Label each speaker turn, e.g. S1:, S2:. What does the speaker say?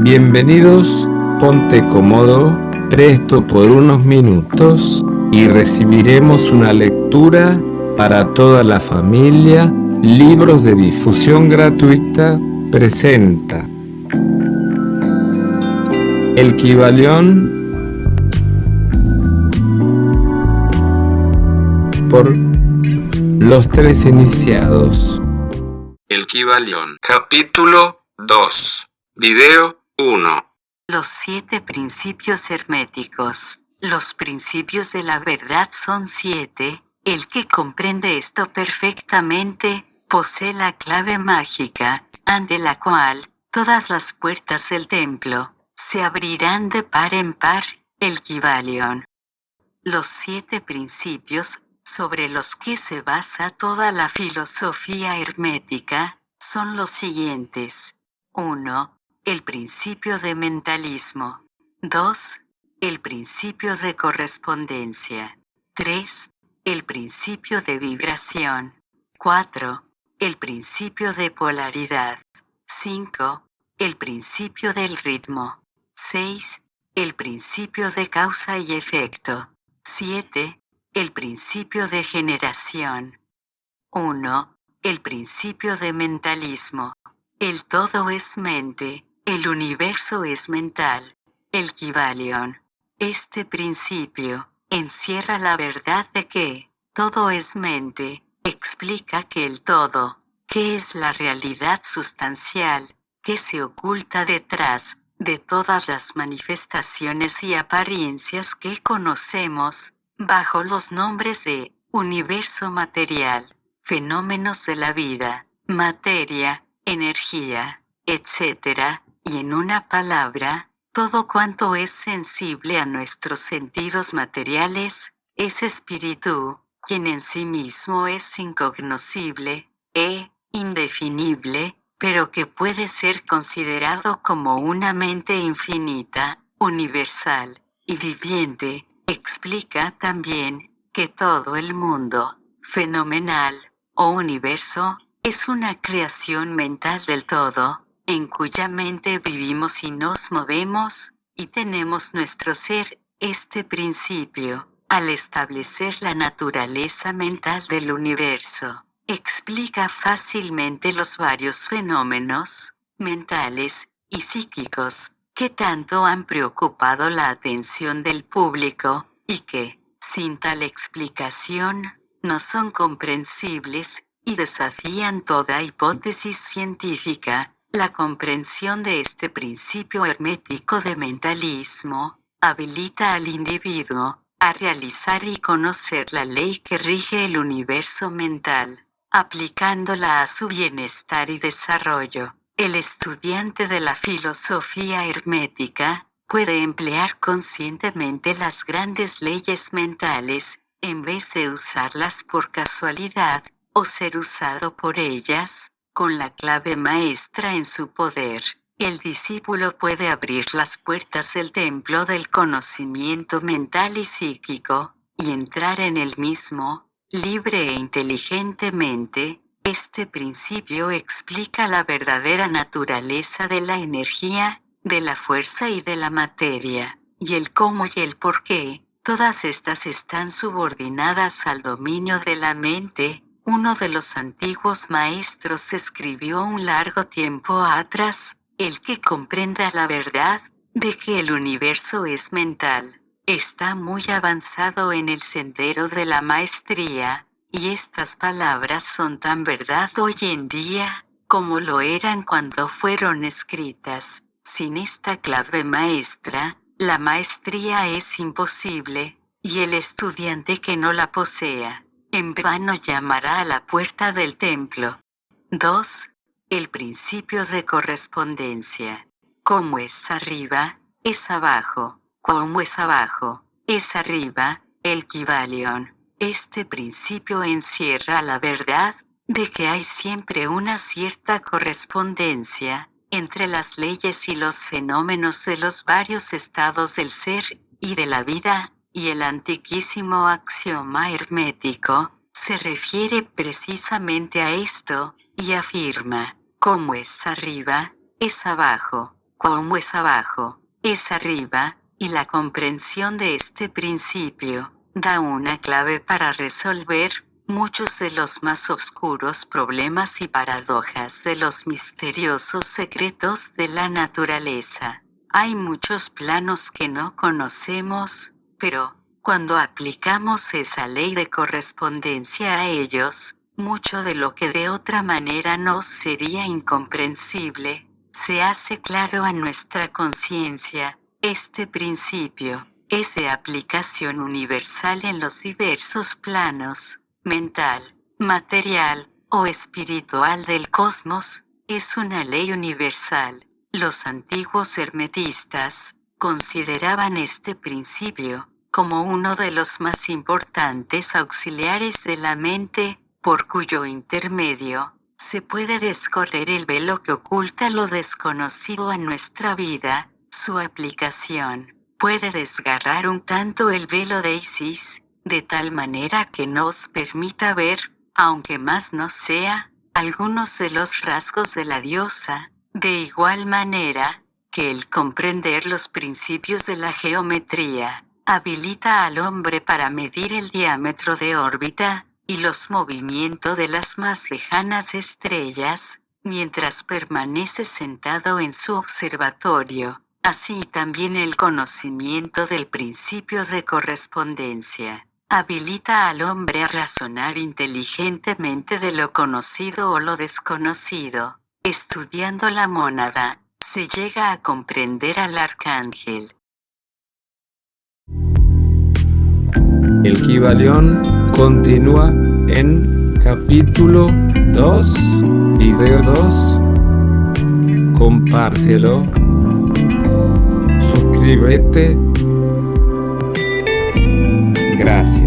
S1: Bienvenidos, ponte cómodo, presto por unos minutos y recibiremos una lectura para toda la familia. Libros de difusión gratuita presenta El Kybalión por los tres iniciados. El Kybalión, capítulo 2, video 1.
S2: Los 7 principios herméticos. Los principios de la verdad son 7. El que comprende esto perfectamente, posee la clave mágica, ante la cual todas las puertas del templo se abrirán de par en par. El Kybalión. Los 7 principios, sobre los que se basa toda la filosofía hermética, son los siguientes. 1. El principio de mentalismo. 2. El principio de correspondencia. 3. El principio de vibración. 4. El principio de polaridad. 5. El principio del ritmo. 6. El principio de causa y efecto. 7. El principio de generación. 1. El principio de mentalismo. El todo es mente. El universo es mental. El Kybalión. Este principio encierra la verdad de que todo es mente. Explica que el todo, que es la realidad sustancial, que se oculta detrás de todas las manifestaciones y apariencias que conocemos, bajo los nombres de universo material, fenómenos de la vida, materia, energía, etc., y en una palabra, todo cuanto es sensible a nuestros sentidos materiales, es espíritu, quien en sí mismo es incognoscible, indefinible, pero que puede ser considerado como una mente infinita, universal y viviente. Explica también que todo el mundo, fenomenal o universo, es una creación mental del todo, en cuya mente vivimos y nos movemos, y tenemos nuestro ser. Este principio, al establecer la naturaleza mental del universo, explica fácilmente los varios fenómenos mentales y psíquicos que tanto han preocupado la atención del público, y que, sin tal explicación, no son comprensibles, y desafían toda hipótesis científica. La comprensión de este principio hermético de mentalismo habilita al individuo a realizar y conocer la ley que rige el universo mental, aplicándola a su bienestar y desarrollo. El estudiante de la filosofía hermética puede emplear conscientemente las grandes leyes mentales, en vez de usarlas por casualidad, o ser usado por ellas, con la clave maestra en su poder. El discípulo puede abrir las puertas del templo del conocimiento mental y psíquico, y entrar en el mismo, libre e inteligentemente. Este principio explica la verdadera naturaleza de la energía, de la fuerza y de la materia, y el cómo y el por qué. Todas estas están subordinadas al dominio de la mente. Uno de los antiguos maestros escribió un largo tiempo atrás: el que comprenda la verdad de que el universo es mental, está muy avanzado en el sendero de la maestría, y estas palabras son tan verdad hoy en día, como lo eran cuando fueron escritas. Sin esta clave maestra, la maestría es imposible, y el estudiante que no la posea, en vano llamará a la puerta del templo. 2. El principio de correspondencia. Como es arriba, es abajo. Como es abajo, es arriba. El Kybalión. Este principio encierra la verdad de que hay siempre una cierta correspondencia entre las leyes y los fenómenos de los varios estados del ser y de la vida, y el antiquísimo axioma hermético se refiere precisamente a esto, y afirma: como es arriba, es abajo. Como es abajo, es arriba, y la comprensión de este principio da una clave para resolver muchos de los más oscuros problemas y paradojas de los misteriosos secretos de la naturaleza. Hay muchos planos que no conocemos, pero cuando aplicamos esa ley de correspondencia a ellos, mucho de lo que de otra manera nos sería incomprensible, se hace claro a nuestra conciencia. Este principio es de aplicación universal en los diversos planos, mental, material o espiritual del cosmos, es una ley universal. Los antiguos hermetistas consideraban este principio como uno de los más importantes auxiliares de la mente, por cuyo intermedio se puede descorrer el velo que oculta lo desconocido a nuestra vida. Su aplicación puede desgarrar un tanto el velo de Isis, de tal manera que nos permita ver, aunque más no sea, algunos de los rasgos de la diosa, de igual manera que el comprender los principios de la geometría habilita al hombre para medir el diámetro de órbita y los movimientos de las más lejanas estrellas, mientras permanece sentado en su observatorio. Así también el conocimiento del principio de correspondencia habilita al hombre a razonar inteligentemente de lo conocido o lo desconocido. Estudiando la mónada, se llega a comprender al arcángel.
S1: El Kybalión continúa en capítulo 2, video 2. Compártelo. Suscríbete. Gracias.